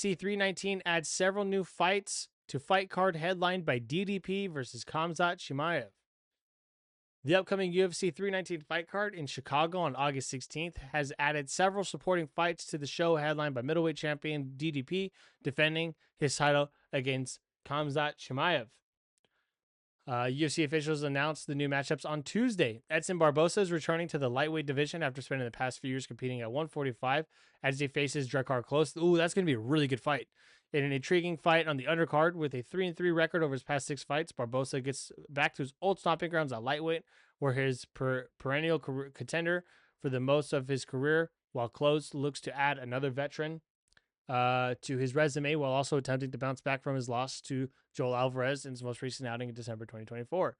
319 adds several new fights to fight card headlined by DDP versus Khamzat Chimaev. The upcoming UFC 319 fight card in Chicago on August 16th has added several supporting fights to the show, headlined by middleweight champion DDP defending his title against Khamzat Chimaev. UFC officials announced the new matchups on Tuesday. Edson Barbosa is returning to the lightweight division after spending the past few years competing at 145 as he faces Drakkar Klose. Ooh, that's going to be a really good fight. In an intriguing fight on the undercard with a 3-3 record over his past 6 fights, Barbosa gets back to his old stomping grounds at lightweight, where his perennial contender for the most of his career, while Klose looks to add another veteran to his resume while also attempting to bounce back from his loss to Joel Alvarez in his most recent outing in December 2024.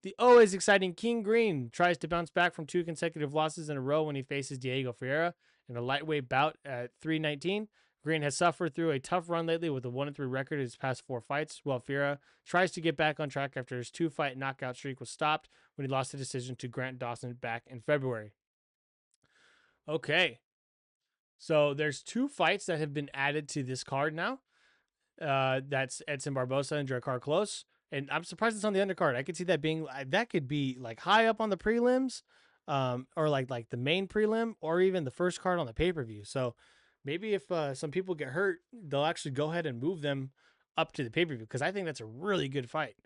The always exciting King Green tries to bounce back from 2 consecutive losses in a row when he faces Diego Ferreira in a lightweight bout at 319. Green has suffered through a tough run lately with a 1-3 record in his past 4 fights, while Ferreira tries to get back on track after his 2-fight knockout streak was stopped when he lost the decision to Grant Dawson back in February. Okay, so there's 2 fights that have been added to this card now. That's Edson Barbosa and Drakkar Klose. And I'm surprised it's on the undercard. I could see that being that could be like high up on the prelims, or like the main prelim, or even the first card on the pay-per-view. So maybe if some people get hurt, they'll actually go ahead and move them up to the pay-per-view, because I think that's a really good fight.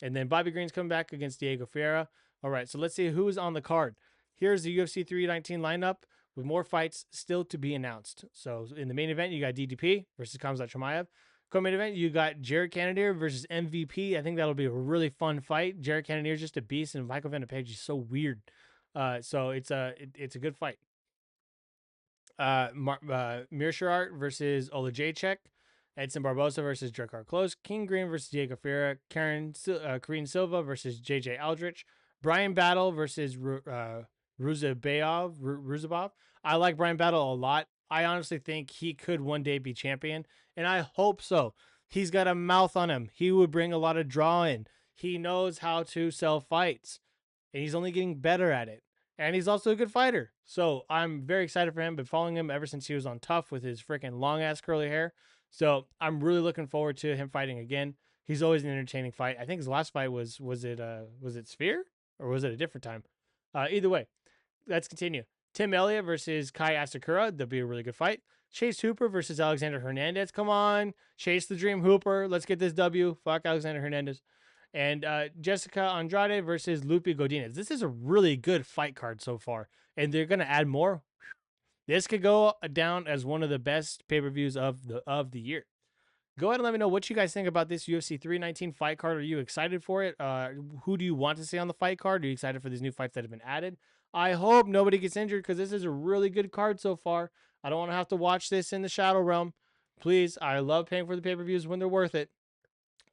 And then Bobby Green's coming back against Diego Ferreira. All right, so let's see who's on the card. Here's the UFC 319 lineup with more fights still to be announced. So in the main event, you got DDP versus Khamzat Chimaev. Co-main event, you got Jared Cannonier versus MVP. I think that'll be a really fun fight. Jared Cannonier is just a beast, and Michael Van de Page is so weird. So it's a good fight. Meerschaert versus Olajaychuk. Edson Barbosa versus Drakkar Klose. King Green versus Diego Ferreira. Karine Silva versus JJ Aldrich. Brian Battle versus Ruzabov. I like Brian Battle a lot. I honestly think he could one day be champion, and I hope so. He's got a mouth on him. He would bring a lot of draw in. He knows how to sell fights, and he's only getting better at it. And he's also a good fighter. So I'm very excited for him. Been following him ever since he was on Tough with his freaking long-ass curly hair. So I'm really looking forward to him fighting again. He's always an entertaining fight. I think his last fight was it Sphere? Or was it a different time? Either way, let's continue. Tim Elliott versus Kai Asakura. That'll be a really good fight. Chase Hooper versus Alexander Hernandez. Come on. Chase the dream, Hooper. Let's get this W. Fuck Alexander Hernandez. And Jessica Andrade versus Lupe Godinez. This is a really good fight card so far. And they're going to add more. This could go down as one of the best pay-per-views of the year. Go ahead and let me know what you guys think about this UFC 319 fight card. Are you excited for it? Who do you want to see on the fight card? Are you excited for these new fights that have been added? I hope nobody gets injured, because this is a really good card so far. I don't want to have to watch this in the Shadow Realm. Please, I love paying for the pay-per-views when they're worth it.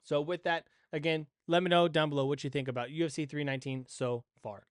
So with that, again, let me know down below what you think about UFC 319 so far.